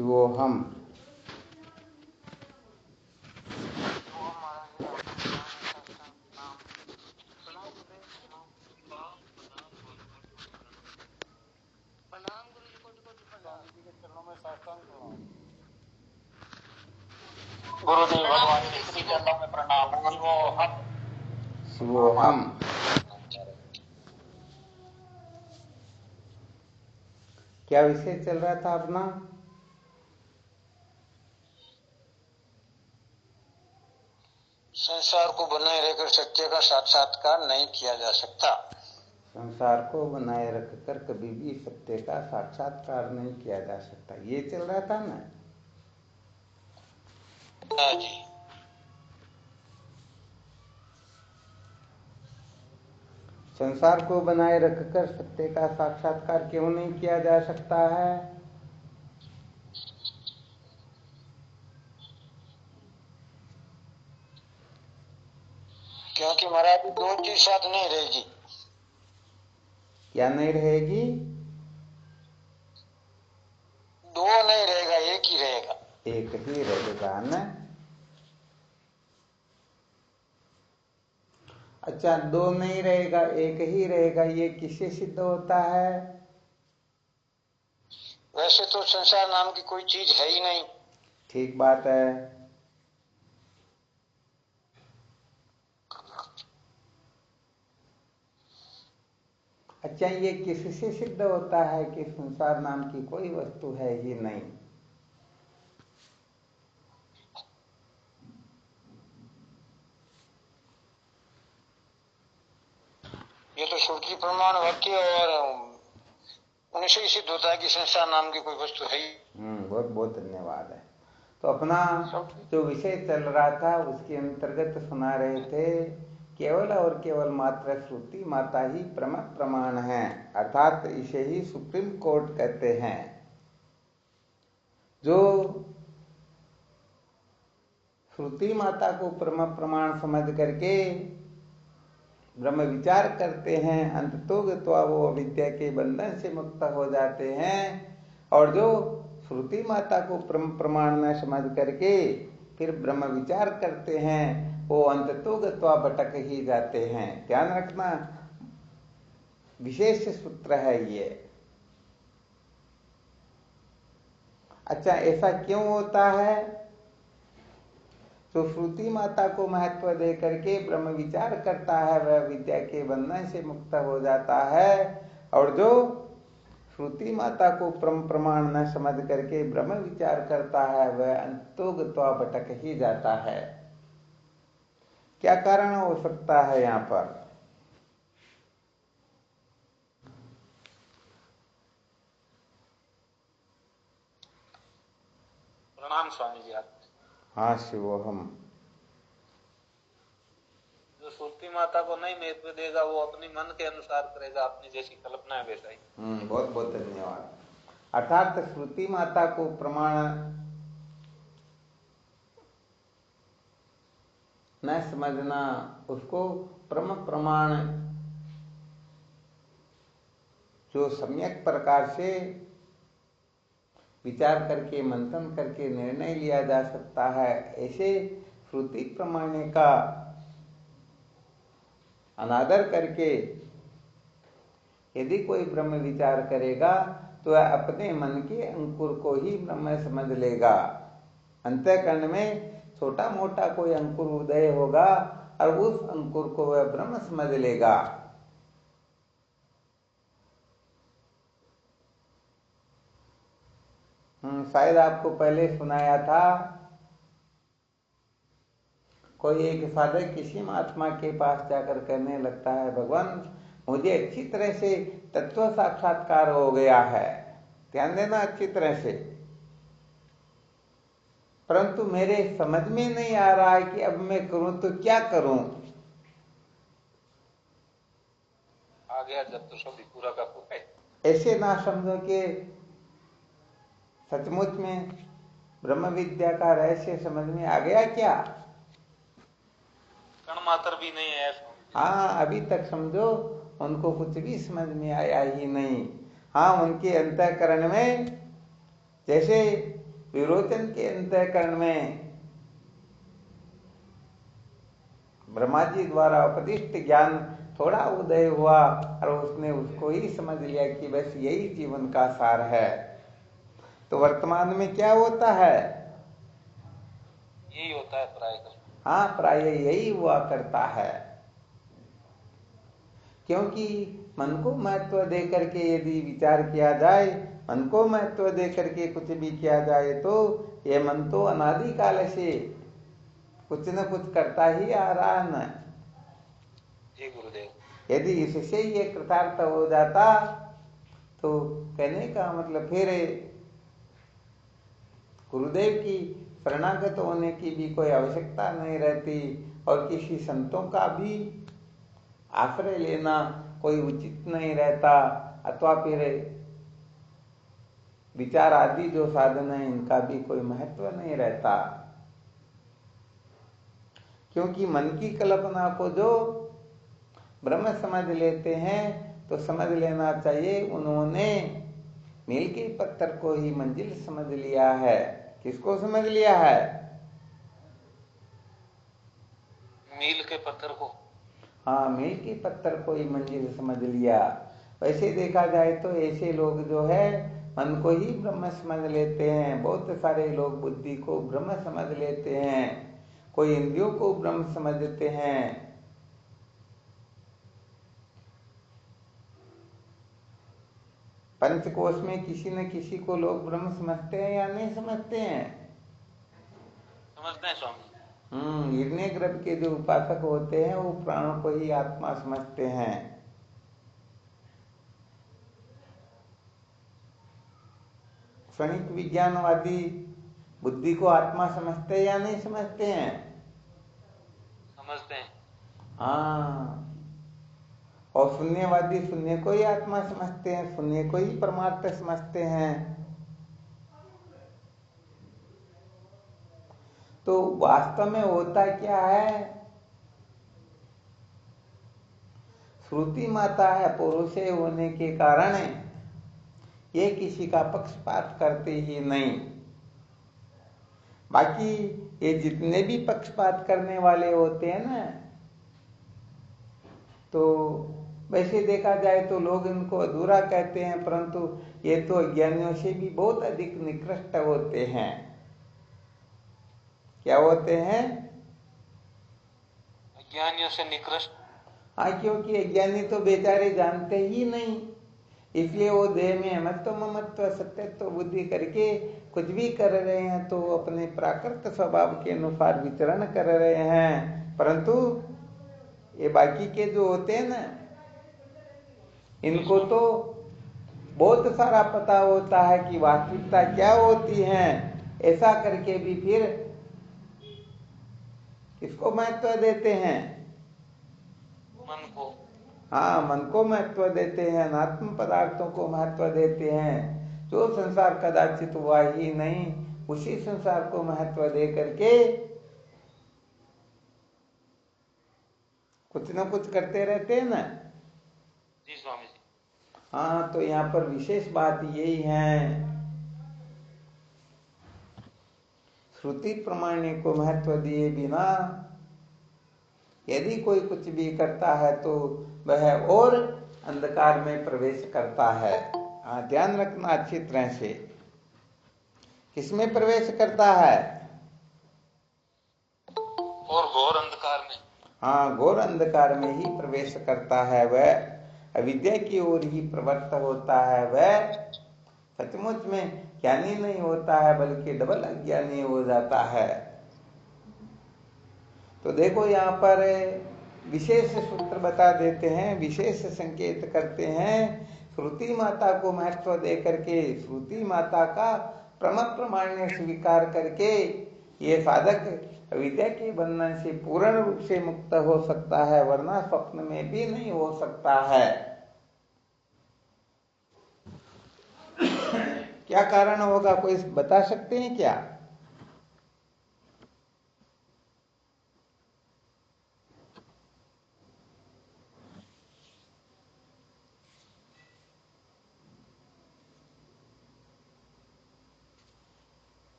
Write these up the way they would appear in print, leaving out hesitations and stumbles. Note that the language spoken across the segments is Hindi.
शिवोहम। गुरुदेव भगवान के श्री चरणों में प्रणाम। शिवोहम। शिवोहम। क्या विषय चल रहा था अपना? संसार को बनाए रहकर सत्य का साक्षात्कार नहीं किया जा सकता। संसार को बनाए रखकर कभी भी सत्य का साक्षात्कार नहीं किया जा सकता, ये चल रहा था ना? हाँ जी। संसार को बनाए रखकर सत्य का साक्षात्कार क्यों नहीं किया जा सकता है? क्योंकि महाराज दो चीज साथ नहीं रहेगी। क्या नहीं रहेगी? दो नहीं रहेगा, एक ही रहेगा। एक ही रहेगा ना? अच्छा, दो नहीं रहेगा, एक ही रहेगा, ये किससे सिद्ध होता है? वैसे तो संसार नाम की कोई चीज है ही नहीं। ठीक बात है। अच्छा, ये किससे सिद्ध होता है कि संसार नाम की कोई वस्तु है ही नहीं? ये तो श्रुति प्रमाण वाक्य और उनसे ही सिद्ध होता है कि संसार नाम की कोई वस्तु है ही। बहुत बहुत धन्यवाद है। तो अपना जो विषय चल रहा था उसके अंतर्गत सुना रहे थे, केवल और केवल मात्र श्रुति माता ही प्रमाण है, अर्थात इसे ही सुप्रीम कोर्ट कहते हैं। जो श्रुति माता को प्रमाण समझ करके ब्रह्म विचार करते हैं, अंततोगत्वा वो अविद्या के बंधन से मुक्त हो जाते हैं। और जो श्रुति माता को प्रमाण न समझ करके फिर ब्रह्म विचार करते हैं, वो अंततोगत्वा भटक ही जाते हैं। ध्यान रखना, विशेष सूत्र है ये। अच्छा, ऐसा क्यों होता है? तो श्रुति माता को महत्व दे करके ब्रह्म विचार करता है, वह विद्या के बंधन से मुक्त हो जाता है। और जो श्रुति माता को प्रमाण न समझ करके ब्रह्म विचार करता है, वह अंततोगत्वा भटक ही जाता है। क्या कारण हो सकता है यहाँ पर? प्रणाम स्वामी जी। आप हाँ शिवोहम। जो श्रुति माता को नहीं महत्व देगा वो अपने मन के अनुसार करेगा, अपनी जैसी कल्पना है वैसा ही। बहुत बहुत धन्यवाद। अर्थात श्रुति माता को प्रमाण न समझना, उसको प्रमाण जो सम्यक प्रकार से विचार करके मंथन करके निर्णय लिया जा सकता है, ऐसे श्रुति प्रमाण का अनादर करके यदि कोई ब्रह्म विचार करेगा तो वह अपने मन के अंकुर को ही ब्रह्म समझ लेगा। अंतःकरण में छोटा मोटा कोई अंकुर उदय होगा और उस अंकुर को वह ब्रह्म समझ लेगा। शायद आपको पहले सुनाया था, कोई एक साधक किसी महात्मा के पास जाकर कहने लगता है, भगवान मुझे अच्छी तरह से तत्व साक्षात्कार हो गया है, ध्यान देना अच्छी तरह से, परंतु मेरे समझ में नहीं आ रहा है कि अब मैं करूं तो क्या करूं। आ गया जब तो सभी पूरा का पूरा। ऐसे ना समझो कि सचमुच में ब्रह्म विद्या का रहस्य समझ में आ गया क्या? कण मात्र भी नहीं है। हाँ, अभी तक समझो उनको कुछ भी समझ में आया ही नहीं। हाँ, उनके अंतःकरण में जैसे विरोचन के अंतःकरण में ब्रह्मा जी द्वारा उपदिष्ट ज्ञान थोड़ा उदय हुआ और उसने उसको ही समझ लिया कि बस यही जीवन का सार है। तो वर्तमान में क्या होता है? यही होता है प्राय। हाँ, प्राय यही हुआ करता है, क्योंकि मन को महत्व दे करके यदि विचार किया जाए, मन को महत्व दे करके कुछ भी किया जाए, तो ये मन तो अनादि काल से कुछ न कुछ करता ही आ रहा है न। जी गुरुदेव। यदि इससे ये कृतार्थ हो जाता तो कहने का मतलब फिर गुरुदेव की शरणागत होने की भी कोई आवश्यकता नहीं रहती और किसी संतों का भी आश्रय लेना कोई उचित नहीं रहता, अथवा फिर विचार आदि जो साधन है इनका भी कोई महत्व नहीं रहता, क्योंकि मन की कल्पना को जो ब्रह्म समझ लेते हैं तो समझ लेना चाहिए उन्होंने मील के पत्थर को ही मंजिल समझ लिया है। किसको समझ लिया है? मील के पत्थर को। हाँ, मील के पत्थर को ही मंजिल समझ लिया। वैसे देखा जाए तो ऐसे लोग जो है मन को ही ब्रह्म समझ लेते हैं। बहुत सारे लोग बुद्धि को ब्रह्म समझ लेते हैं, कोई इंद्रियों को ब्रह्म समझते हैं। पंचकोश में किसी न किसी को लोग ब्रह्म समझते हैं या नहीं समझते हैं? समझते हैं स्वामी। हिरण्य गर्भ के जो उपासक होते हैं वो प्राणों को ही आत्मा समझते हैं। क्षणिक विज्ञानवादी बुद्धि को आत्मा समझते हैं या नहीं समझते हैं? समझते हैं। हाँ, और शून्यवादी शून्य को ही आत्मा समझते हैं, शून्य को ही परमार्थ समझते हैं। तो वास्तव में होता क्या है? श्रुति माता है पौरुषे होने के कारण ये किसी का पक्षपात करते ही नहीं। बाकी ये जितने भी पक्षपात करने वाले होते हैं ना, तो वैसे देखा जाए तो लोग इनको अधूरा कहते हैं, परंतु ये तो अज्ञानियों से भी बहुत अधिक निकृष्ट होते हैं। क्या होते हैं? अज्ञानियों से निकृष्ट। हाँ, क्योंकि अज्ञानी तो बेचारे जानते ही नहीं, इसलिए वो देह में अमत्व ममत्व सत्यत्व बुद्धि करके कुछ भी कर रहे हैं, तो अपने प्राकृत स्वभाव के अनुसार विचरण कर रहे हैं। परंतु ये बाकी के जो होते हैं ना, इनको तो बहुत सारा पता होता है कि वास्तविकता क्या होती है। ऐसा करके भी फिर किसको महत्व देते हैं? मन को। हाँ, मन को महत्व देते हैं, अनात्म पदार्थों को महत्व देते हैं। जो संसार कदाचित हुआ ही नहीं, उसी संसार को महत्व दे करके कुछ न कुछ करते रहते हैं ना। जी स्वामी जी। हाँ, तो यहाँ पर विशेष बात यही है, श्रुति प्रमाण को महत्व दिए बिना यदि कोई कुछ भी करता है तो वह और अंधकार में प्रवेश करता है। ध्यान रखना अच्छी तरह से, किसमें प्रवेश करता है? और घोर अंधकार में। हाँ, घोर अंधकार में ही प्रवेश करता है। वह अविद्या की ओर ही प्रवृत्त होता है। वह सचमुच में ज्ञानी नहीं होता है, बल्कि डबल अज्ञानी हो जाता है। तो देखो यहाँ पर विशेष सूत्र बता देते हैं, विशेष संकेत करते हैं। श्रुति माता को महत्व दे करके, श्रुति माता का प्रमाण्य स्वीकार करके ये साधक विद्या के बंधन से पूर्ण रूप से मुक्त हो सकता है, वरना स्वप्न में भी नहीं हो सकता है। क्या कारण होगा, कोई बता सकते हैं क्या?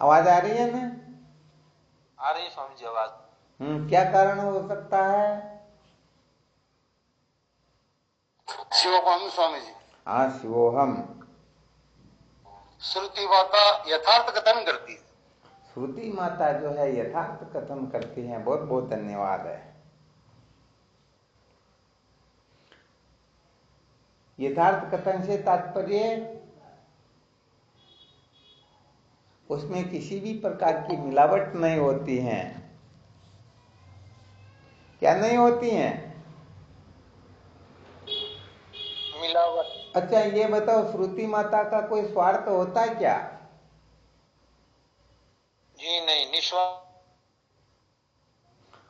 आवाज आ रही है ना? आ रही है स्वामी जी आवाज। क्या कारण हो सकता है? शिवोहम स्वामी जी। हाँ, शिवोहम। श्रुति माता यथार्थ कथन करती है। श्रुति माता जो है यथार्थ कथन करती हैं। बहुत बहुत धन्यवाद है। यथार्थ कथन से तात्पर्य उसमें किसी भी प्रकार की मिलावट नहीं होती है। क्या नहीं होती है? मिलावट। अच्छा, ये बताओ, श्रुति माता का कोई स्वार्थ होता है क्या? जी नहीं, निस्वार्थ।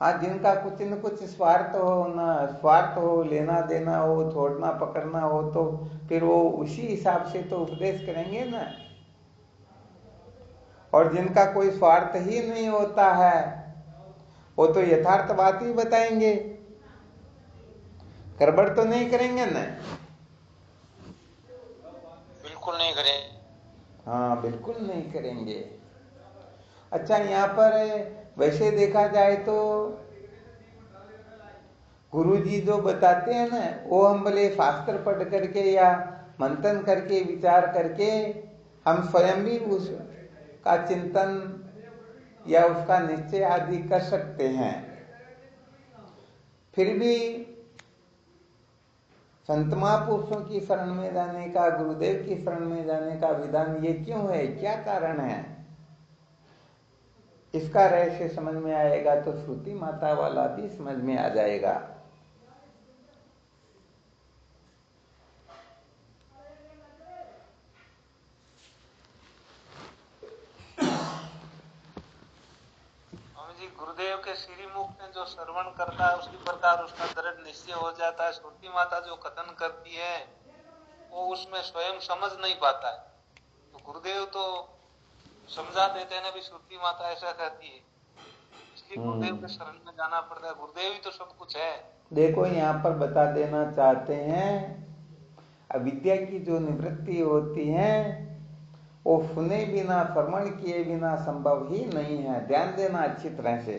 हाँ, जिनका कुछ न कुछ स्वार्थ हो, ना स्वार्थ हो, लेना देना हो, छोड़ना पकड़ना हो, तो फिर वो उसी हिसाब से तो उपदेश करेंगे ना। और जिनका कोई स्वार्थ ही नहीं होता है वो तो यथार्थ बात ही बताएंगे, गड़बड़ तो नहीं करेंगे ना। बिल्कुल नहीं करेंगे। हाँ, बिल्कुल नहीं करेंगे। अच्छा, यहाँ पर वैसे देखा जाए तो गुरुजी जो बताते हैं ना, वो हम भले शास्त्र पढ़ करके या मंथन करके विचार करके हम स्वयं भी उसका चिंतन या उसका निश्चय आदि कर सकते हैं। फिर भी संत महापुरुषों की शरण में जाने का, गुरुदेव की शरण में जाने का विधान ये क्यों है? क्या कारण है? इसका रहस्य समझ में आएगा तो श्रुति माता वाला भी समझ में आ जाएगा। जी, गुरुदेव के श्रीमुख में जो श्रवण करता है उसी प्रकार उसका दृढ़ निश्चय हो जाता है। श्रुति माता जो कथन करती है वो उसमें स्वयं समझ नहीं पाता है, तो गुरुदेव तो समझा देते हैं ना भी श्रुति माता ऐसा कहती है, इसलिए गुरुदेव के शरण में जाना पड़ता है। गुरुदेव ही तो सब कुछ है। देखो, यहाँ पर बता देना चाहते हैं, अविद्या की जो निवृत्ति होती है वो सुने बिना, श्रवण किए बिना संभव ही नहीं है। ध्यान देना अच्छी तरह से।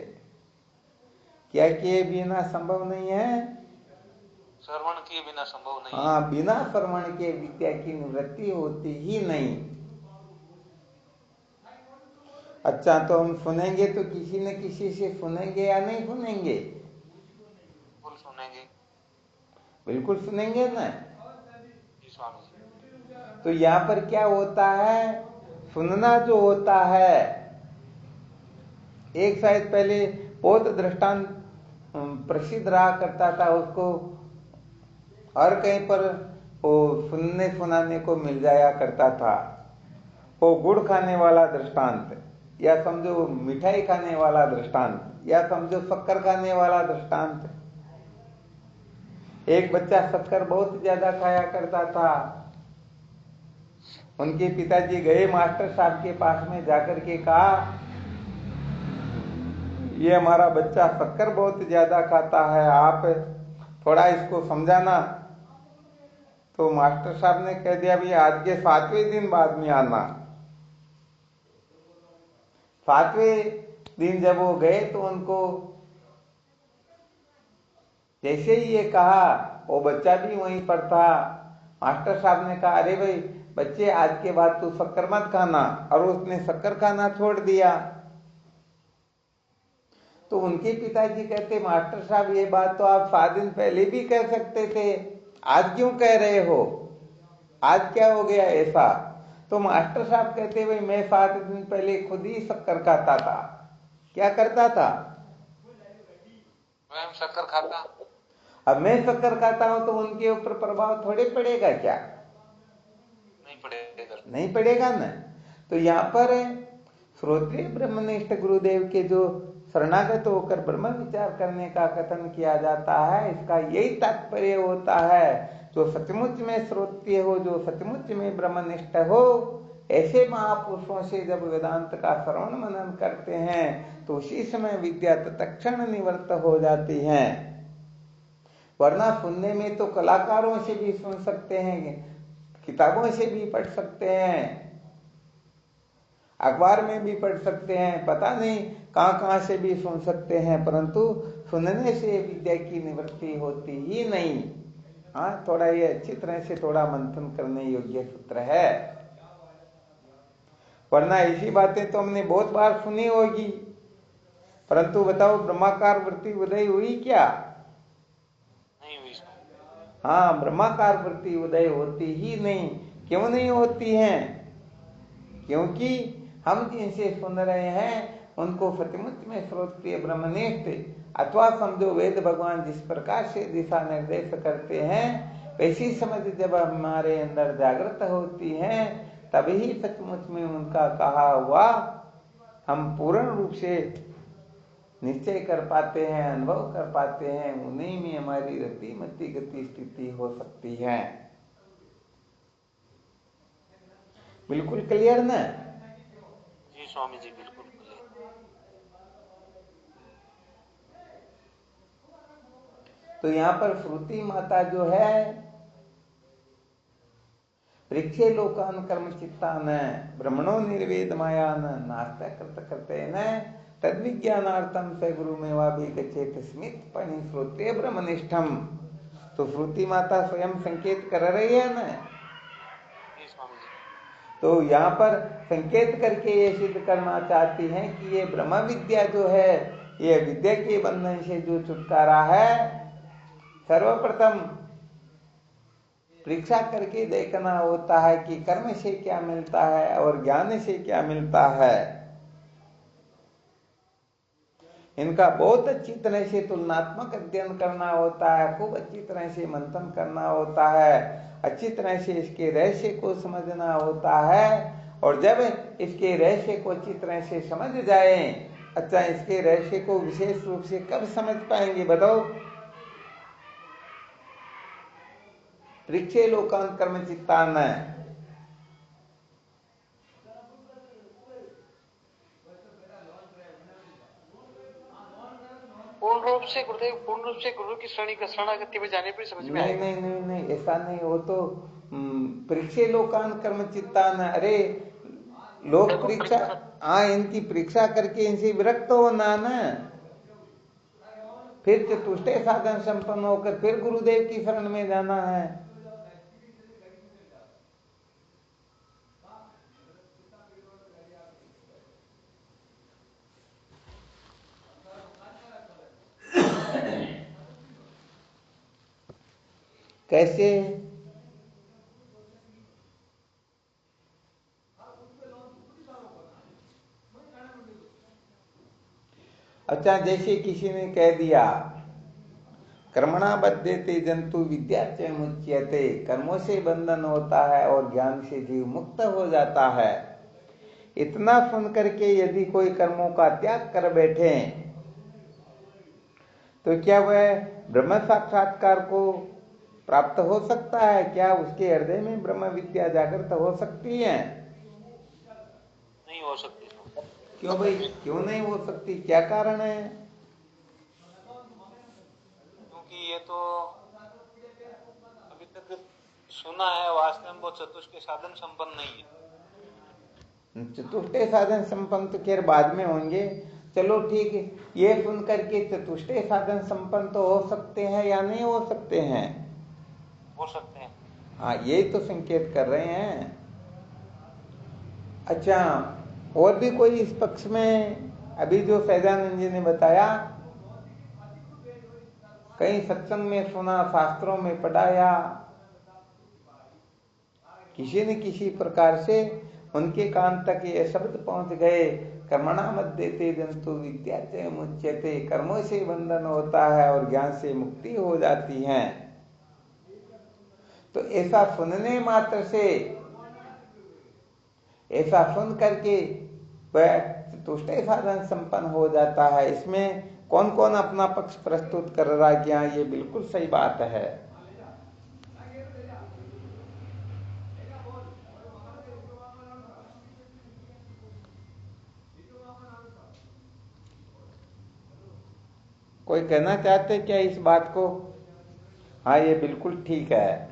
क्या किए बिना संभव नहीं है? श्रवण किए बिना संभव नहीं। हाँ, बिना श्रवण के विद्या की निवृत्ति होती ही नहीं। अच्छा, तो हम सुनेंगे तो किसी न किसी से सुनेंगे या नहीं सुनेंगे? बिल्कुल सुनेंगे। बिल्कुल सुनेंगे ना। जी स्वामी जी। तो यहाँ पर क्या होता है, सुनना जो होता है, एक शायद पहले बहुत दृष्टांत प्रसिद्ध रहा करता था, उसको हर कहीं पर वो सुनने सुनाने को मिल जाया करता था। वो गुड़ खाने वाला दृष्टांत, या समझो मिठाई खाने वाला दृष्टांत, या समझो शक्कर खाने वाला दृष्टांत। एक बच्चा शक्कर बहुत ज्यादा खाया करता था। उनके पिताजी गए मास्टर साहब के पास में जाकर के कहा, ये हमारा बच्चा शक्कर बहुत ज्यादा खाता है, आप थोड़ा इसको समझाना। तो मास्टर साहब ने कह दिया, भी आज के 7वें दिन बाद में आना। 7वें दिन जब वो गए तो उनको जैसे ही ये कहा, वो बच्चा भी वहीं पर था। मास्टर साहब ने कहा, अरे भाई बच्चे, आज के बाद तू शक्कर मत खाना। और उसने शक्कर खाना छोड़ दिया। तो उनके पिताजी कहते, मास्टर साहब ये बात तो आप 7 दिन पहले भी कह सकते थे, आज क्यों कह रहे हो? आज क्या हो गया ऐसा? तो मास्टर साहब कहते, भाई मैं 7 दिन पहले खुद ही शक्कर खाता था। क्या करता था? मैं शक्कर खाता। अब मैं शक्कर खाता हूं तो उनके ऊपर प्रभाव थोड़े पड़ेगा क्या? नहीं पड़ेगा। नहीं पड़ेगा ना। तो यहाँ पर श्रोत्रिय ब्रह्मनिष्ठ गुरुदेव के जो शरणागत होकर ब्रह्म विचार करने का कथन किया जाता है, इसका यही तात्पर्य होता है, जो सचमुच में श्रोत्रिय हो, जो सचमुच में ब्रह्मनिष्ठ हो, ऐसे महापुरुषों से जब वेदांत का श्रवण मनन करते हैं तो उसी समय विद्या तत्क्षण निवृत्त हो जाती है। वरना सुनने में तो कलाकारों से भी सुन सकते हैं, किताबों से भी पढ़ सकते हैं। अखबार में भी पढ़ सकते हैं, पता नहीं कहां कहां से भी सुन सकते हैं, परंतु सुनने से विद्या की निवृत्ति होती ही नहीं। हाँ, थोड़ा ये अच्छी तरह से थोड़ा मंथन करने योग्य सूत्र है, वरना ऐसी बातें तो हमने बहुत बार सुनी होगी। परंतु बताओ, ब्रह्माकार वृत्ति उदय हुई क्या? नहीं हुई। हाँ, ब्रह्माकार वृत्ति उदय होती ही नहीं। क्यों नहीं होती है? क्योंकि हम जिनसे सुन रहे हैं उनको सचमुच में श्रोत्रिय ब्रह्मनिष्ठ, अथवा समझो वेद भगवान जिस प्रकार से दिशा निर्देश करते हैं वैसी समझ जब हमारे अंदर जागृत होती है, तभी सचमुच में उनका कहा हुआ हम पूर्ण रूप से निश्चय कर पाते हैं, अनुभव कर पाते हैं। उन्हीं में हमारी रति मति गति स्थिति हो सकती है। बिल्कुल क्लियर ना? जी स्वामी जी, बिल्कुल क्लियर। तो यहाँ पर श्रुति माता जो है, परीक्षे लोकान कर्म चित्तान ब्रह्मणो निर्वेद मायान नास्ता करते करते न तद विज्ञानार्थम स गुरु में भी गच्छेत स्मित पणि श्रोत्रिय ब्रह्मनिष्ठम। तो श्रुति माता स्वयं संकेत कर रही है ना। तो यहाँ पर संकेत करके ये सिद्ध करना चाहती हैं कि ये ब्रह्म विद्या जो है, ये विद्या के बंधन से जो छुटकारा है, सर्वप्रथम परीक्षा करके देखना होता है कि कर्म से क्या मिलता है और ज्ञान से क्या मिलता है। इनका बहुत अच्छी तरह से तुलनात्मक अध्ययन करना होता है, खूब अच्छी तरह से मंथन करना होता है, अच्छी तरह से इसके रहस्य को समझना होता है। और जब इसके रहस्य को अच्छी तरह से समझ जाए, अच्छा, इसके रहस्य को विशेष रूप से कब समझ पाएंगे बताओ? परीक्षे लोकान कर्म चित्तान। पूर्ण रूप से गुरुदेव, पूर्ण रूप से गुरु की शरणागति में जाने पर समझ में आएगा। नहीं, ऐसा नहीं। वो तो परीक्षे लोकान कर्म चित्तान। अरे लोक परीक्षा, हाँ, इनकी परीक्षा करके इनसे विरक्त होना ना, फिर चतुष्टय साधन संपन्न होकर फिर गुरुदेव की शरण में जाना है। कैसे? अच्छा, जैसे किसी ने कह दिया कर्मणा बद्धते जंतु विद्या मुच्यते, कर्मों से बंधन होता है और ज्ञान से जीव मुक्त हो जाता है। इतना सुन करके यदि कोई कर्मों का त्याग कर बैठे तो क्या वह ब्रह्म साक्षात्कार को प्राप्त हो सकता है? क्या उसके हृदय में ब्रह्म विद्या जागृत हो सकती है? नहीं हो सकती। क्यों भाई, क्यों नहीं हो सकती? क्या कारण है? क्योंकि ये तो अभी तक सुना है, वास्तव में वो चतुष्टय साधन संपन्न नहीं है। चतुष्टय साधन संपन्न तो खैर बाद में होंगे। चलो ठीक है, ये सुन करके चतुष्टय साधन संपन्न तो हो सकते हैं या नहीं हो सकते हैं? हो सकते हैं। हाँ, यही तो संकेत कर रहे हैं। अच्छा, और भी कोई इस पक्ष में? अभी जो सहजानंद जी ने बताया, कहीं सत्संग में सुना, शास्त्रों में पढ़ाया, किसी न किसी प्रकार से उनके कान तक ये शब्द पहुंच गए, कर्मणा मध्यते जंतु विद्या मुच्यते, कर्मों से बंधन होता है और ज्ञान से मुक्ति हो जाती है। तो ऐसा सुनने मात्र से, ऐसा सुन करके वह चतुष्टय साधन संपन्न हो जाता है। इसमें कौन कौन अपना पक्ष प्रस्तुत कर रहा है? क्या ये बिल्कुल सही बात है? कोई कहना चाहते क्या इस बात को? हाँ, ये बिल्कुल ठीक है।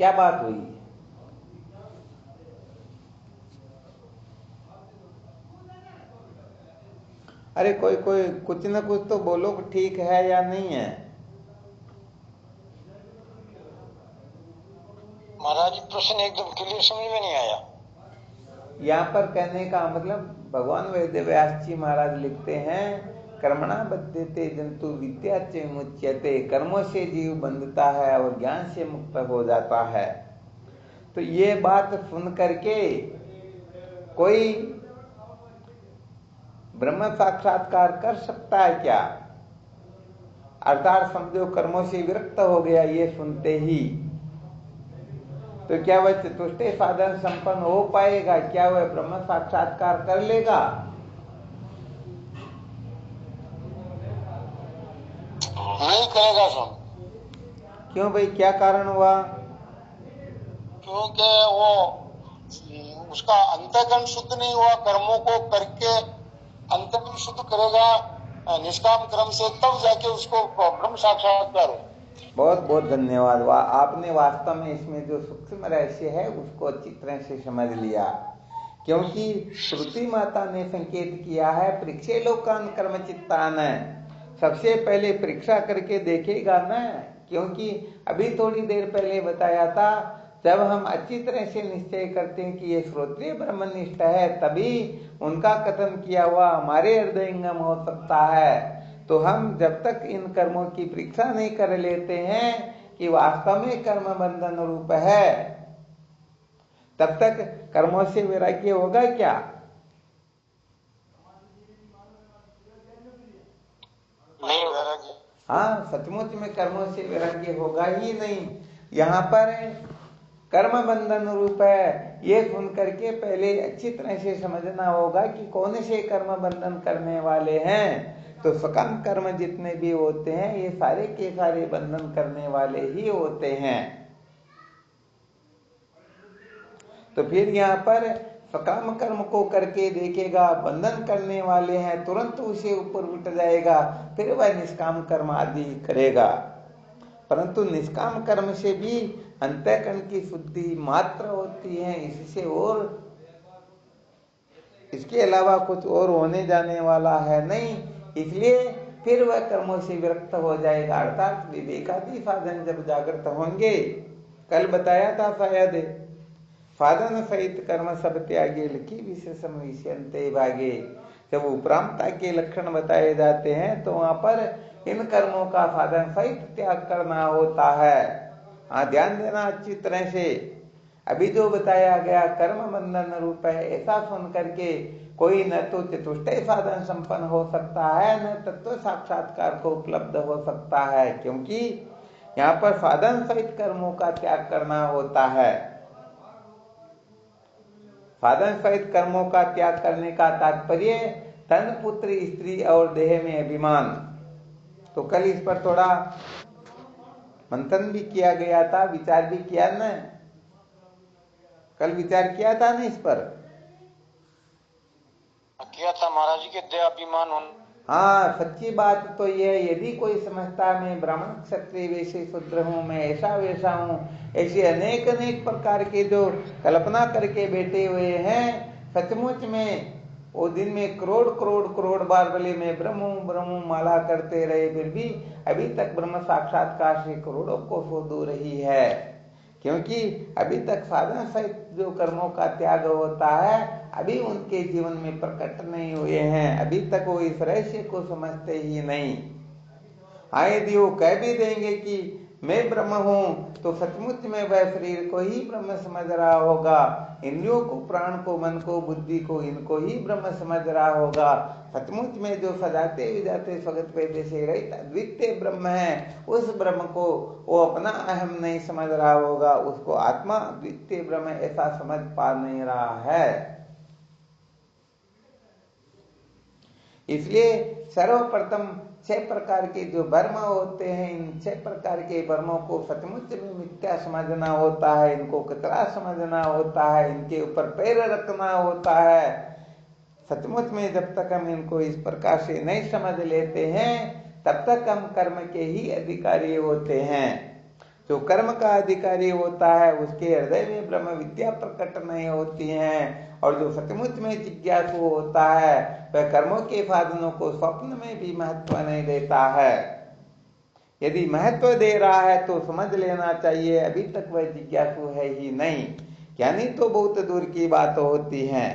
क्या बात हुई? अरे कोई कोई कुछ ना कुछ तो बोलो, ठीक है या नहीं है? महाराज प्रश्न एकदम क्लियर समझ में नहीं आया। यहाँ पर कहने का मतलब भगवान वेद व्यास जी महाराज लिखते हैं, कर्मणा बद्धते जंतु विद्या च मुच्यते, कर्मों से जीव बंधता है और ज्ञान से मुक्त हो जाता है। तो ये बात सुन करके कोई ब्रह्म साक्षात्कार कर सकता है क्या? अर्थात समझो कर्मों से विरक्त हो गया ये सुनते ही, तो क्या वह चतुष्टय साधन संपन्न हो पाएगा? क्या वह ब्रह्म साक्षात्कार कर लेगा? नहीं करेगा स्वामी। क्यों भाई, क्या कारण हुआ? क्योंकि वो उसका अंतःकरण शुद्ध नहीं हुआ। कर्मों को करके अंतःकरण शुद्ध करेगा निष्काम कर्म से, तब जाके उसको ब्रह्म साक्षात्कार हो। बहुत बहुत धन्यवाद। आपने वास्तव में इसमें जो सूक्ष्म रहस्य है उसको अच्छी तरह से समझ लिया, क्योंकि श्रुति माता ने संकेत किया है परीक्षे लोकान कर्म चित्तान, सबसे पहले परीक्षा करके देखेगा ना। क्योंकि अभी थोड़ी देर पहले बताया था, जब हम अच्छी तरह से निश्चय करते हैं कि ये श्रोत्रिय ब्रह्मनिष्ठ है, तभी उनका कथन किया हुआ हमारे हृदयंगम हो सकता है। तो हम जब तक इन कर्मों की परीक्षा नहीं कर लेते हैं कि वास्तव में कर्म बंधन रूप है, तब तक कर्मों से वैराग्य होगा क्या? नहीं वैराग्य। हाँ, सचमुच में कर्मों से वैराग्य होगा ही नहीं। यहाँ पर कर्म बंधन रूप है, ये सुन करके पहले अच्छी तरह से समझना होगा कि कौन से कर्म बंधन करने वाले हैं। तो सकाम कर्म जितने भी होते हैं ये सारे के सारे बंधन करने वाले ही होते हैं। तो फिर यहाँ पर सकाम कर्म को करके देखेगा, बंधन करने वाले हैं, तुरंत उसे ऊपर उठ जाएगा, फिर वह निष्काम कर्म आदि करेगा। परंतु निष्काम कर्म से भी अंतःकरण की शुद्धि मात्र होती है, इससे और इसके अलावा कुछ और होने जाने वाला है नहीं। इसलिए फिर वह कर्मों से विरक्त हो जाएगा, अर्थात विवेकादि साधन जब जागृत होंगे, कल बताया था शायद, साधन सहित कर्म सब त्यागे लिखी विशेषम विषयन्ते भागे। जब उपरामता के लक्षण बताए जाते हैं तो वहां पर इन कर्मों का साधन सहित त्याग करना होता है। हाँ, ध्यान देना अच्छी तरह से। अभी जो बताया गया कर्म बंधन रूप है, ऐसा सुन करके कोई न तो चतुष्टय साधन संपन्न हो सकता है, न तत्व साक्षात्कार को उपलब्ध हो सकता है, क्योंकि यहाँ पर साधन सहित कर्मों का त्याग करना होता है। साधन सहित कर्मों का त्याग करने का तात्पर्य तन पुत्र स्त्री और देह में अभिमान। तो कल इस पर थोड़ा मंथन भी किया गया था, विचार भी किया न, कल विचार किया था ना इस पर? किया था महाराज जी के देह अभिमान होना। हाँ, सच्ची बात तो यह, यदि कोई समझता मैं ब्राह्मण क्षत्रिय वैसे शूद्र हूँ, मैं ऐसा वैसा हूँ, ऐसे अनेक अनेक प्रकार के जो कल्पना करके बैठे हुए हैं, सचमुच में वो दिन में करोड़ करोड़ करोड़ बार भले मैं ब्रह्म ब्रह्म माला करते रहे, फिर भी अभी तक ब्रह्म साक्षात्कार से करोड़ों को सो दूर ही है। क्योंकि अभी तक साधन सहित जो कर्मों का त्याग होता है अभी उनके जीवन में प्रकट नहीं हुए हैं, अभी तक वो इस रहस्य को समझते ही नहीं। हाँ, यदि वो कह भी देंगे कि मैं ब्रह्म हूं, तो सचमुच में वह शरीर को ही ब्रह्म समझ रहा होगा, इंद्रियों को, प्राण को, मन को, बुद्धि को, इनको ही ब्रह्म समझ रहा होगा। सचमुच में जो सजाते विजाते स्वगत पैदे से रहित अद्वितीय ब्रह्म है, उस ब्रह्म को वो अपना अहम नहीं समझ रहा होगा, उसको आत्मा अद्वितीय ब्रह्म ऐसा समझ पा नहीं रहा है। इसलिए सर्वप्रथम 6 प्रकार के जो भ्रम होते हैं, इन 6 प्रकार के भ्रमों को सचमुच में मिथ्या समझना होता है, इनको कतरा समझना होता है, इनके ऊपर पैर रखना होता है। सचमुच में जब तक हम इनको इस प्रकार से नहीं समझ लेते हैं, तब तक हम कर्म के ही अधिकारी होते हैं। जो कर्म का अधिकारी होता है उसके हृदय में ब्रह्म विद्या प्रकट नहीं होती है, और जो सचमुच में जिज्ञासु होता है वह कर्मों के साधनों को स्वप्न में भी महत्व नहीं देता है। यदि महत्व दे रहा है तो समझ लेना चाहिए अभी तक वह जिज्ञासु है ही नहीं, ज्ञानी तो बहुत दूर की बात होती है।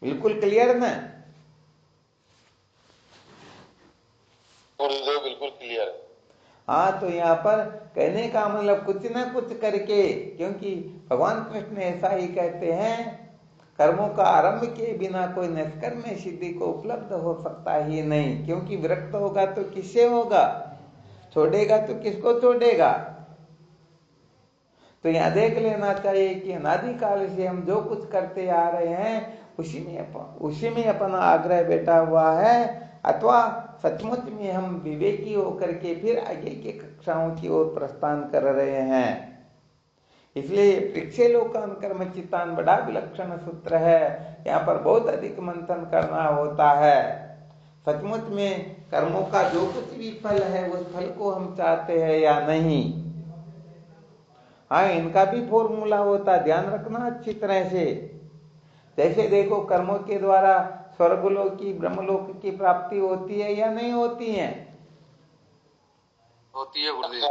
बिल्कुल क्लियर ना? बिल्कुल क्लियर है। हाँ, तो यहाँ पर कहने का मतलब कुछ ना कुछ करके, क्योंकि भगवान कृष्ण ऐसा ही कहते हैं, कर्मों का आरंभ के बिना कोई निष्कर्म सिद्धि को उपलब्ध हो सकता ही नहीं, क्योंकि विरक्त होगा तो किससे होगा, छोड़ेगा तो किसको छोड़ेगा। तो यहाँ देख लेना चाहिए कि अनादिकाल से हम जो कुछ करते आ रहे हैं उसी में अपना आग्रह बैठा हुआ है, अथवा सचमुच में हम विवेकी होकर के फिर आगे की कक्षाओं की ओर प्रस्थान कर रहे हैं। इसलिए पृक्षे लोकान कर्म चित्तान बड़ा विलक्षण सूत्र है, यहाँ पर बहुत अधिक मंथन करना होता है। सचमुच में कर्मों का जो कुछ भी फल है उस फल को हम चाहते हैं या नहीं। हाँ, इनका भी फॉर्मूला होता, ध्यान रखना अच्छी तरह से। जैसे देखो, कर्मों के द्वारा स्वर्गलोक की ब्रह्मलोक की प्राप्ति होती है या नहीं होती है? होती है गुरुदेव।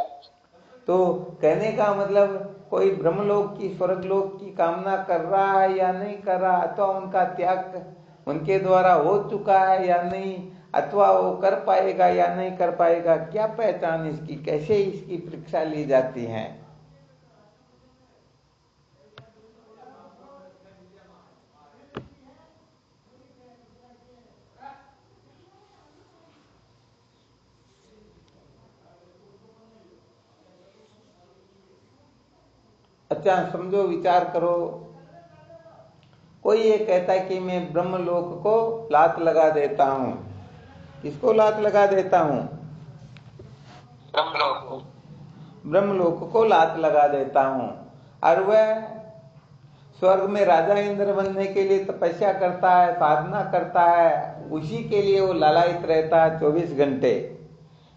तो कहने का मतलब कोई ब्रह्मलोक की स्वर्गलोक की कामना कर रहा है या नहीं कर रहा, अथवा उनका त्याग उनके द्वारा हो चुका है या नहीं, अथवा वो कर पाएगा या नहीं कर पाएगा, क्या पहचान इसकी, कैसे इसकी परीक्षा ली जाती है? अच्छा समझो, विचार करो। कोई ये कहता है कि मैं ब्रह्मलोक को लात लगा देता हूं। किसको लात लगा देता हूं? ब्रह्मलोक को लात लगा देता हूं। और वह स्वर्ग में राजा इंद्र बनने के लिए तपस्या करता है, साधना करता है, उसी के लिए वो लालायित रहता है 24 घंटे।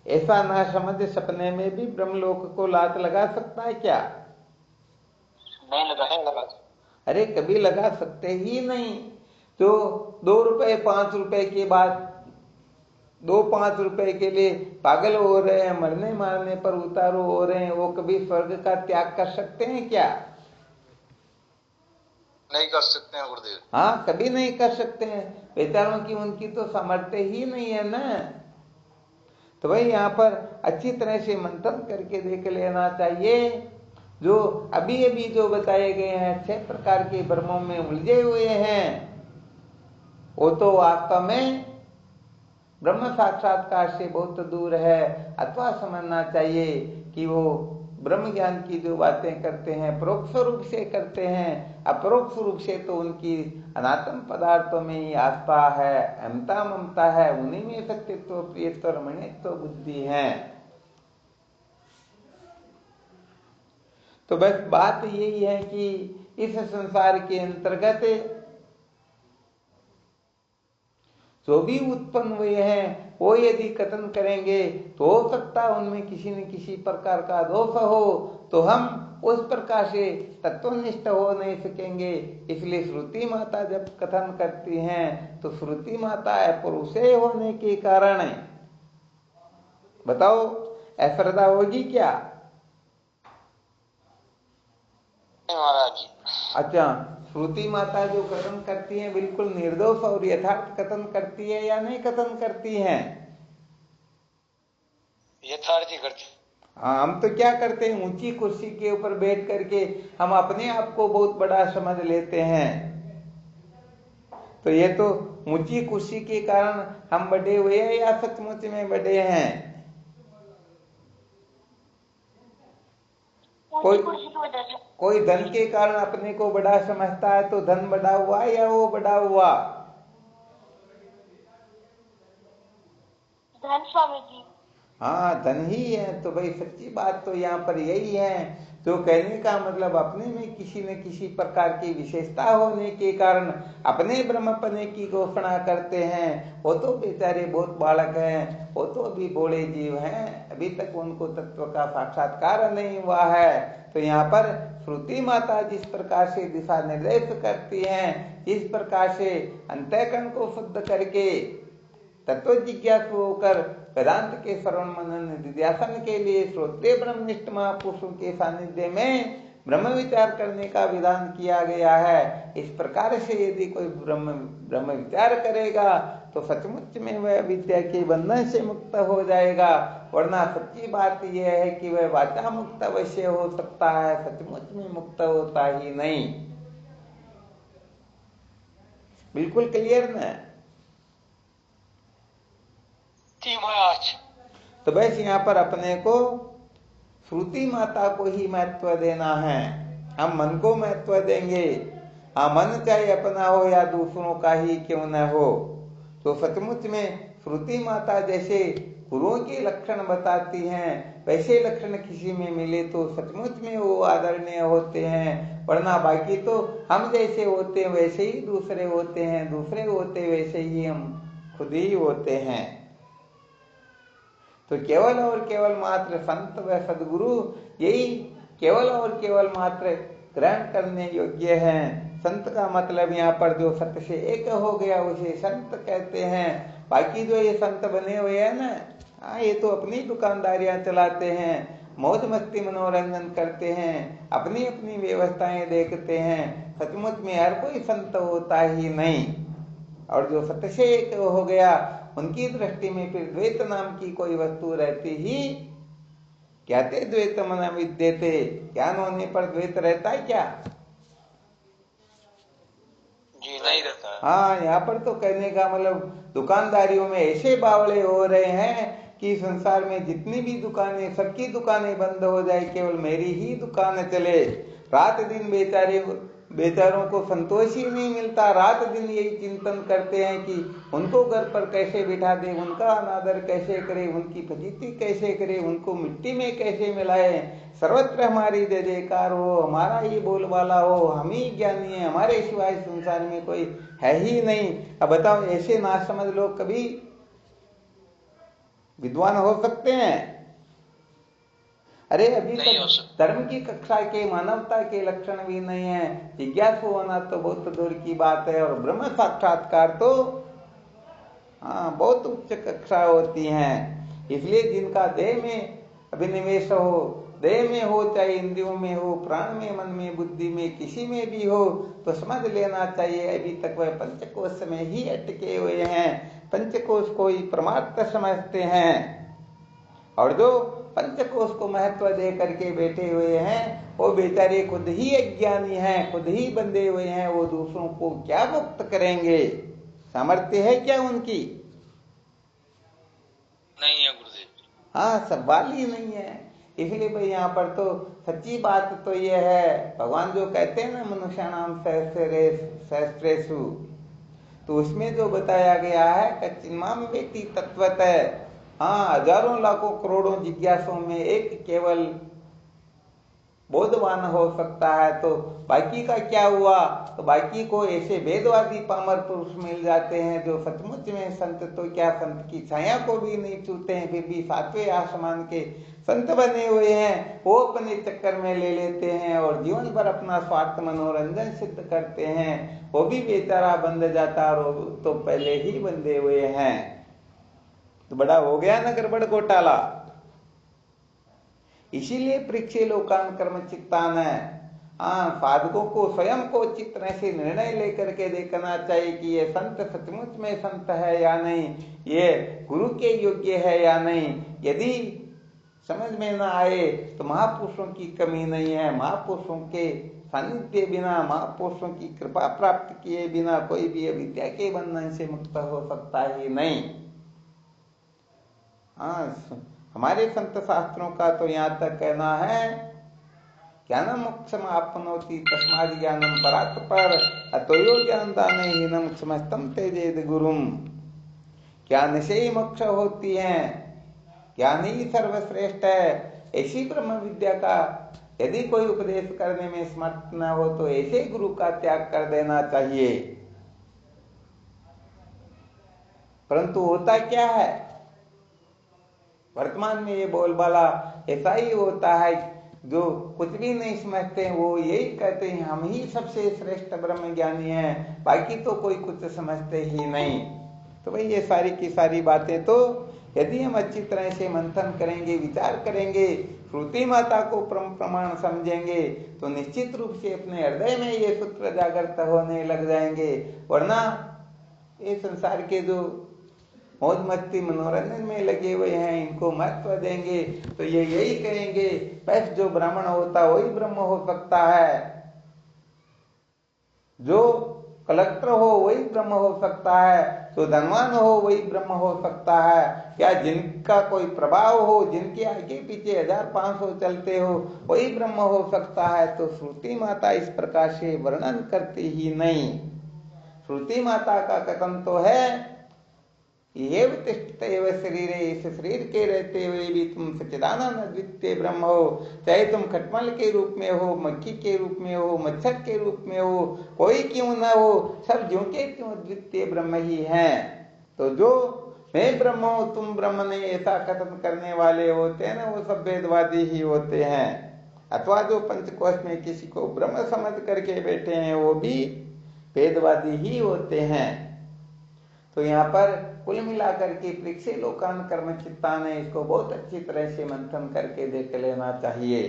ऐसा ना समझ सपने में भी ब्रह्मलोक को लात लगा सकता है क्या? नहीं लगा। अरे कभी लगा सकते ही नहीं। तो 2 रुपए 5 रुपए के बाद 2-5 रुपए के लिए पागल हो रहे हैं, मरने मारने पर उतारू हो रहे हैं, वो कभी स्वर्ग का त्याग कर सकते हैं क्या? नहीं कर सकते हैं गुरुदेव। हाँ, कभी नहीं कर सकते हैं। बेचारों की उनकी तो सामर्थ्य ही नहीं है ना। तो भाई यहाँ पर अच्छी तरह से मंथन करके देख लेना चाहिए। जो अभी अभी जो बताए गए हैं 6 प्रकार के भ्रमों में उलझे हुए हैं, वो तो वास्तव में ब्रह्म साक्षात्कार से बहुत दूर है। अथवा समझना चाहिए कि वो ब्रह्म ज्ञान की जो बातें करते हैं परोक्ष रूप से करते हैं, अपरोक्ष रूप से तो उनकी अनात्म पदार्थों में ही आस्था है, अहमता ममता है, उन्हीं में सत्यत्व प्रियत्व रमणीयत्व बुद्धि है। तो बस बात यही है कि इस संसार के अंतर्गत जो भी उत्पन्न हुए हैं वो यदि कथन करेंगे तो हो सकता है उनमें किसी न किसी प्रकार का दोष हो, तो हम उस प्रकार से तत्वनिष्ठ हो नहीं सकेंगे। इसलिए श्रुति माता जब कथन करती हैं तो श्रुति माता पुरुषे होने के कारण, बताओ अश्रद्धा होगी क्या? महाराज जी। अच्छा, श्रुति माता जो कथन करती है बिल्कुल निर्दोष और यथार्थ कथन करती है या नहीं कथन करती है? यथार्थ ही करती। हाँ, हम तो क्या करते हैं, ऊंची कुर्सी के ऊपर बैठ करके हम अपने आप को बहुत बड़ा समझ लेते हैं। तो ये तो ऊंची कुर्सी के कारण हम बड़े हुए हैं या सचमुच में बड़े हैं? कोई धन के कारण अपने को बड़ा समझता है तो धन बड़ा हुआ या वो बड़ा हुआ? धन स्वामी जी। हाँ, धन ही है। तो भाई सच्ची बात तो यहाँ पर यही है। तो कहने का मतलब अपने में किसी न किसी प्रकार की विशेषता होने के कारण अपने ब्रह्मपने की घोषणा करते हैं। वो तो बेचारे बहुत बालक हैं, वो तो अभी बोले जीव हैं, अभी तक उनको तत्व का साक्षात्कार नहीं हुआ है। तो यहाँ पर श्रुति माता जिस प्रकार से दिशा निर्देश करती हैं, जिस प्रकार से अंतःकरण को शुद्ध करके तत्व जिज्ञासु होकर वेदांत के श्रवण मनन निध्यासन के लिए श्रोत्रिय ब्रह्मनिष्ठ महापुरुषों के सानिध्य में ब्रह्म विचार करने का विधान किया गया है। इस प्रकार से यदि कोई ब्रह्म विचार करेगा तो सचमुच में वह विद्या के बंधन से मुक्त हो जाएगा। वरना सच्ची बात यह है कि वह वाचा मुक्त अवश्य हो सकता है, सचमुच में मुक्त होता ही नहीं। बिल्कुल क्लियर न? तो बस यहाँ पर अपने को श्रुति माता को ही महत्व देना है। हम मन को महत्व देंगे, मन चाहे अपना हो या दूसरों का ही क्यों न हो। तो सचमुच में श्रुति माता जैसे गुरुओं के लक्षण बताती हैं, वैसे लक्षण किसी में मिले तो सचमुच में वो आदरणीय होते हैं। वरना बाकी तो हम जैसे होते हैं वैसे ही दूसरे होते हैं, दूसरे होते वैसे ही हम खुद ही होते हैं। तो केवल और केवल मात्र संत व सदगुरु यही केवल और केवल मात्र ग्रहण करने योग्य हैं। संत का मतलब यहाँ पर जो सत्य से एक हो गया उसे संत कहते हैं। बाकी जो ये संत बने हुए हैं ना, ये तो अपनी दुकानदारियां चलाते हैं, मौज मस्ती मनोरंजन करते हैं, अपनी अपनी व्यवस्थाएं देखते हैं। सचमुच में हर कोई संत होता ही नहीं। और जो सत्य से एक हो गया उनकी दृष्टि में फिर द्वैत नाम की कोई वस्तु रहती ही क्या थे? द्वैत मन विद्यते, ज्ञान होने पर द्वैत रहता है क्या? जी नहीं रहता। हाँ, यहाँ पर तो कहने का मतलब दुकानदारियों में ऐसे बावले हो रहे हैं कि संसार में जितनी भी दुकानें, सबकी दुकानें बंद हो जाए, केवल मेरी ही दुकान चले। रात दिन बेचारों को संतोष ही नहीं मिलता। रात दिन यही चिंतन करते हैं कि उनको घर पर कैसे बिठा दे, उनका अनादर कैसे करे, उनकी फजीती कैसे करे, उनको मिट्टी में कैसे मिलाए। सर्वत्र हमारी जय जयकार हो, हमारा ही बोलबाला हो, हम ही ज्ञानी है, हमारे सिवाय संसार में कोई है ही नहीं। अब बताओ, ऐसे ना समझ लोग कभी विद्वान हो सकते हैं? अरे अभी तक धर्म की कक्षा के मानवता के लक्षण भी नहीं है। जिज्ञासु होना तो बहुत दूर की बात है, और ब्रह्म साक्षात्कार तो बहुत उच्च कक्षा होती हैं। इसलिए जिनका देह में अभिनिवेश हो, देह में हो चाहे इंद्रियों में हो, प्राण में, मन में, बुद्धि में, किसी में भी हो, तो समझ लेना चाहिए अभी तक वह पंचकोश में ही अटके हुए हैं। पंचकोश को ही परमार्थ समझते हैं, और जो पंचकोश को महत्व दे करके बैठे हुए हैं वो बेचारे खुद ही अज्ञानी हैं, खुद ही बंधे हुए हैं। वो दूसरों को क्या मुक्त करेंगे? सामर्थ्य है क्या उनकी? नहीं है गुरुदेव। हाँ, सवाल ही नहीं है। इसलिए भाई यहाँ पर तो सच्ची बात तो यह है, भगवान जो कहते हैं ना मनुष्याणाम सहस्रेषु, तो उसमें जो बताया गया है कच्चिन्माम वेति तत्वतः, हजारों लाखों करोड़ों जिज्ञासुओं में एक केवल बोधवान हो सकता है। तो बाकी का क्या हुआ? तो बाकी को ऐसे वेदवादी पामर पुरुष मिल जाते हैं जो सचमुच में संत तो क्या, संत की छाया को भी नहीं छूते हैं, फिर भी सातवें आसमान के संत बने हुए हैं। वो अपने चक्कर में ले लेते हैं और जीवन भर अपना स्वार्थ मनोरंजन सिद्ध करते हैं। वो भी बेचारा बंध जाता और तो पहले ही बंधे हुए हैं। तो बड़ा हो गया ना गड़बड़ घोटाला। इसीलिए परीक्षे लोकान कर्म चित्तान है। साधकों को स्वयं को चित्त से निर्णय लेकर के देखना चाहिए कि ये संत सचमुच में संत है या नहीं, ये गुरु के योग्य है या नहीं। यदि समझ में ना आए तो महापुरुषों की कमी नहीं है। महापुरुषों के सानिध्य बिना, महापुरुषों की कृपा प्राप्त किए बिना कोई भी विद्या के बंधन से मुक्त हो सकता ही नहीं। हमारे संत शास्त्रों का तो यहाँ तक कहना है, ज्ञानम मोक्षम आपनोति तस्माद् ज्ञानम परात् पर अतोयो ज्ञानदाने हीनम क्षमस्तम तेजेद गुरुम। ज्ञान से ही मोक्ष होती है, ज्ञान ही सर्वश्रेष्ठ है। ऐसी ब्रह्म विद्या का यदि कोई उपदेश करने में समर्थ न हो तो ऐसे गुरु का त्याग कर देना चाहिए। परंतु होता क्या है, वर्तमान में ये बोलबाला ऐसा ही होता है, जो कुछ भी नहीं समझते हैं वो यही कहते हैं हम ही सबसे श्रेष्ठ ब्रह्म ज्ञानी हैं, बाकी तो कोई कुछ समझते ही नहीं। तो भाई ये सारी की सारी बातें तो यदि हम अच्छी तरह से मंथन करेंगे, विचार करेंगे, श्रुति माता को प्रमाण समझेंगे तो निश्चित रूप से अपने हृदय में ये सूत्र जागृत होने लग जाएंगे। वरना ये संसार के जो मौज मस्ती मनोरंजन में लगे हुए हैं इनको महत्व देंगे तो ये यही कहेंगे बस जो ब्राह्मण होता वही ब्रह्म हो सकता है, जो कलेक्टर हो वही ब्रह्म हो सकता है, जो धनवान हो वही ब्रह्म हो सकता है, या जिनका कोई प्रभाव हो, जिनके आगे पीछे 1500 चलते हो वही ब्रह्म हो सकता है। तो श्रुति माता इस प्रकार से वर्णन करती ही नहीं। श्रुति माता का कथन तो है ये तिष्ठते एव शरीरे, इस शरीर के रहते हुए भी तुम सच्चिदानंद अद्वितीय ब्रह्म हो, चाहे तुम खटमल के रूप में हो, मक्खी के रूप में हो, मच्छर के रूप में हो, कोई क्यों ना हो, सब ज्यों के त्यों अद्वितीय ब्रह्म ही हैं। तो जो मैं ब्रह्म हूं तुम ब्रह्म नहीं ऐसा कथन करने वाले होते हैं ना वो सब वेदवादी ही होते हैं, अथवा जो पंचकोश में किसी को ब्रह्म समझ करके बैठे हैं वो भी वेदवादी ही होते हैं। तो यहाँ पर कुल मिलाकर के पृक्षे लोकान कर्म चित्तान है, इसको बहुत अच्छी तरह से मंथन करके देख लेना चाहिए।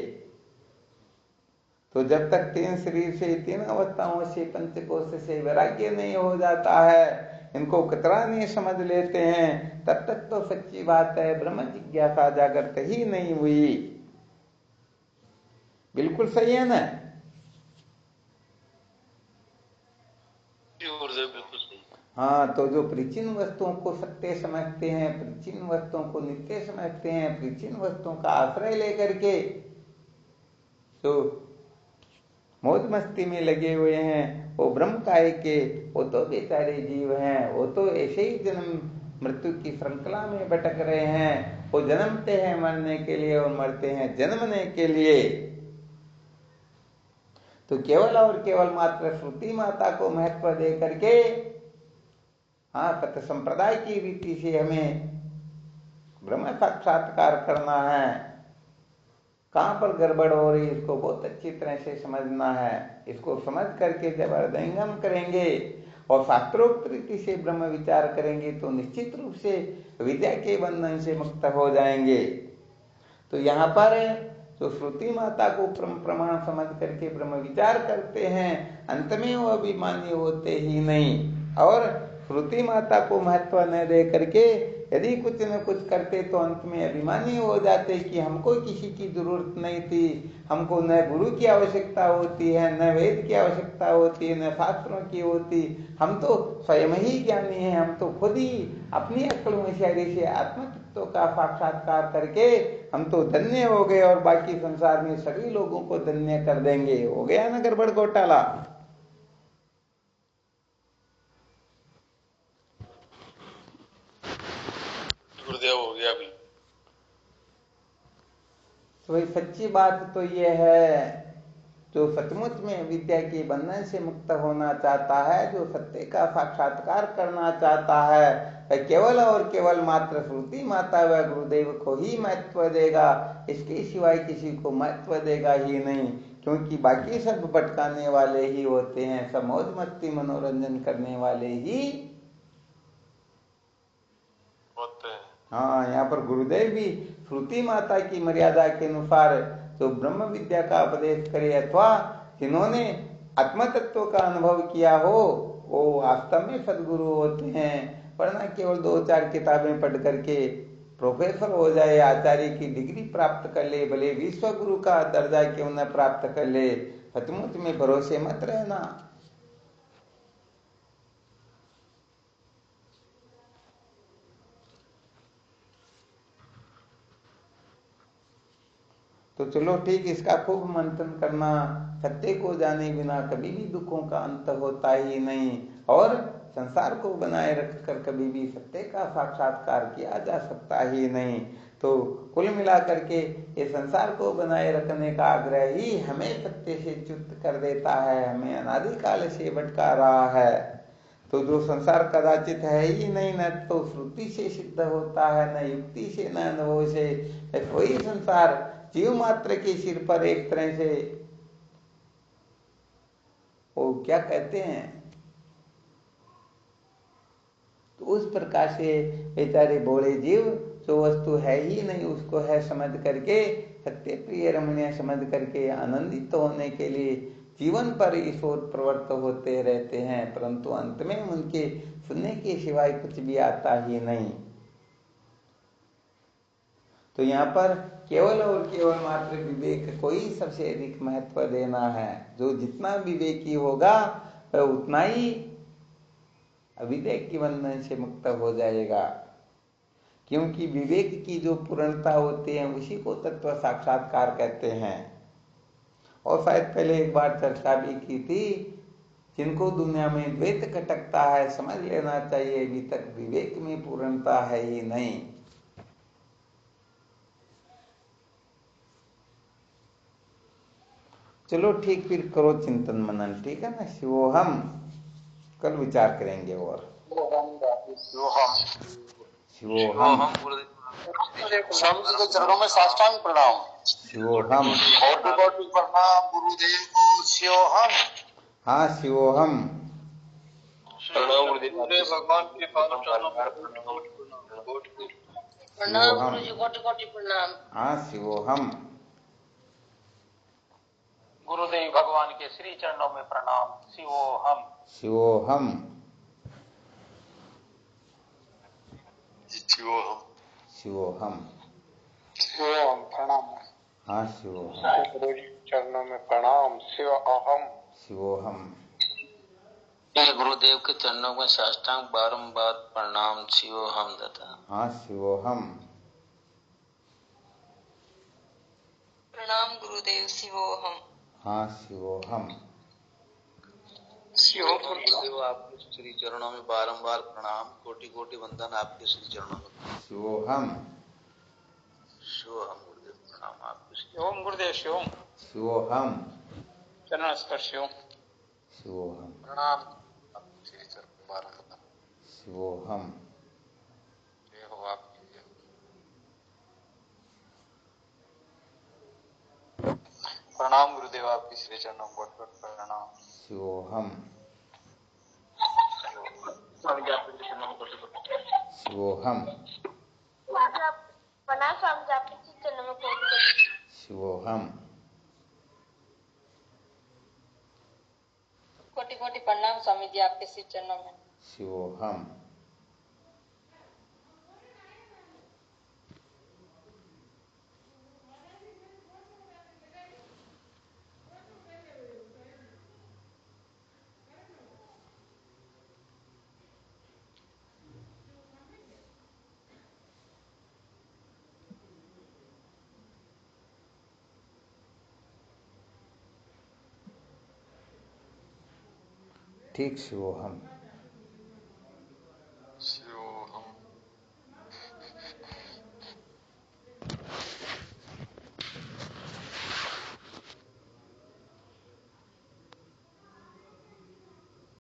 तो जब तक 3 शरीर से 3 अवस्थाओं से पंचकोश से वैराग्य नहीं हो जाता है, इनको कतरा नहीं समझ लेते हैं, तब तक तो सच्ची बात है ब्रह्म जिज्ञासा जागृत ही नहीं हुई। बिल्कुल सही है ना? बिल्कुल सही। हाँ, तो जो प्राचीन वस्तुओं को सत्य समझते हैं, प्राचीन वस्तुओं को नित्य समझते हैं, प्राचीन वस्तुओं का आश्रय लेकर के जो मौज मस्ती में लगे हुए हैं वो ब्रह्म काय के, वो तो बेचारे जीव हैं, वो तो ऐसे ही जन्म मृत्यु की श्रृंखला में भटक रहे हैं। वो जन्मते हैं मरने के लिए और मरते हैं जन्मने के लिए। तो केवल और केवल मात्र श्रुति माता को महत्व दे करके, हाँ, सत्य संप्रदाय की रीति से हमें ब्रह्म साक्षात्कार करना है। कहां पर गड़बड़ हो रही इसको बहुत अच्छी तरह से समझना है। इसको समझ करके जब हृदयंगम करेंगे और शास्त्रोक्त रीति से ब्रह्म विचार करेंगे तो निश्चित रूप से विद्या के बंधन से मुक्त हो जाएंगे। तो यहाँ पर जो श्रुति माता को प्रमाण समझ करके ब्रह्म विचार करते हैं, अंत में वो अभिमानी होते ही नहीं। और श्रुति माता को महत्व न दे करके यदि कुछ न कुछ करते तो अंत में अभिमानी हो जाते कि हमको किसी की जरूरत नहीं थी, हमको न गुरु की आवश्यकता होती है, न वेद की आवश्यकता होती है, न शास्त्रों की होती, हम तो स्वयं ही ज्ञानी हैं, हम तो खुद ही अपनी अक्ल होशियारी से आत्म तत्व का साक्षात्कार करके हम तो धन्य हो गए और बाकी संसार में सभी लोगों को धन्य कर देंगे। हो गया ना गड़बड़ घोटाला? गुरुदेव हो गया अभी। तो भाई सच्ची बात तो ये है, जो सचमुच में विद्या के बंधन से मुक्त होना चाहता है, जो सत्य का साक्षात्कार करना चाहता है, वह केवल और केवल मात्र श्रुति माता व गुरुदेव को ही महत्व देगा, इसके सिवाय किसी को महत्व देगा ही नहीं। क्योंकि बाकी सब भटकाने वाले ही होते हैं, सब मौज मस्ती मनोरंजन करने वाले ही होते हैं। हाँ, यहाँ पर गुरुदेव भी श्रुति माता की मर्यादा के अनुसार जो ब्रह्म विद्या का उपदेश करे अथवा जिन्होंने आत्म तत्व का अनुभव किया हो वो वास्तव में सदगुरु होते हैं। वरना केवल 2-4 किताबें पढ़ करके प्रोफेसर हो जाए, आचार्य की डिग्री प्राप्त कर ले, भले विश्व गुरु का दर्जा क्यों न प्राप्त कर ले, सचमुच में भरोसे मत रहना। तो चलो ठीक, इसका खूब मंथन करना। सत्य को जाने बिना कभी भी दुखों का अंत होता ही नहीं, और संसार को बनाए रखकर कभी भी सत्य का साक्षात्कार किया जा सकता ही नहीं। तो कुल मिलाकर के ये संसार को बनाए रखने का आग्रह ही हमें सत्य से च्युत कर देता है, हमें अनादिकाल से भटका रहा है। तो जो संसार कदाचित है ही नहीं, न तो श्रुति से सिद्ध होता है, न युक्ति से, न अनुभव से, कोई संसार जीव मात्र के सिर पर एक तरह से वो क्या कहते हैं, तो उस प्रकार से बेचारे भोले जीव जो वस्तु है ही नहीं उसको है समझ करके, सत्य प्रिय रमणीय समझ करके आनंदित होने के लिए जीवन पर इस ओर प्रवृत्त होते रहते हैं, परंतु अंत में उनके सुनने के सिवाय कुछ भी आता ही नहीं। तो यहाँ पर केवल और केवल मात्र विवेक को ही सबसे अधिक महत्व देना है। जो जितना विवेकी होगा वह उतना ही अविवेक के बंधन से मुक्त हो जाएगा, क्योंकि विवेक की जो पूर्णता होती है उसी को तत्व साक्षात्कार कहते हैं। और शायद पहले एक बार चर्चा भी की थी, जिनको दुनिया में द्वैत खटकता है समझ लेना चाहिए अभी तक विवेक में पूर्णता है ही नहीं। चलो ठीक, फिर करो चिंतन मनन, ठीक है ना। शिवोहम कल विचार करेंगे। और शिवोहम स्वामी जी के चरणों में साष्टांग प्रणाम। शिवोहम कोटि प्रणाम गुरुदेव को। शिवोहम। हाँ शिवोहम प्रणाम गुरुदेव भगवान के पावन चरणों में प्रणाम गुरुजी, कोटि कोटि प्रणाम। हाँ शिवोहम गुरुदेव भगवान के श्री चरणों में प्रणाम। शिवोहम। शिवोहम शिवोहम। शिवोहम शिवोहम प्रणाम। हाँ शिवोहम गुरुजी चरणों में प्रणाम। शिवोहम। शिवोहम गुरुदेव के चरणों में साष्टांग बारंबार प्रणाम। शिवोहम दत्ता। हाँ शिवोहम प्रणाम गुरुदेव। शिवोहम। हाँ शिवोहम गुरुदेव आपके श्री चरणों में बारंबार प्रणाम। कोटि कोटि वंदन आपके श्री चरणों में। शिवोहम शिवोहम गुरुदेव प्रणाम आपके श्री। ओम गुरुदेव शिवम। शिवोहम चरण स्पर्श शिवम। शिवोहम प्रणाम श्री चरण बारंबार। शिवोहम जय हो आपकी। प्रणाम गुरुदेव आपकी श्री चरणों को प्रणाम। शिवोहम स्वामी जी आपके श्री चरणों में कोटि कोटि। शिवोहम प्रणाम स्वामी जी आपके श्री चरणों में कोटि कोटि। शिवोहम कोटि कोटि प्रणाम स्वामी जी आपके श्री चरणों में। शिवोहम ठीक शिवोहम।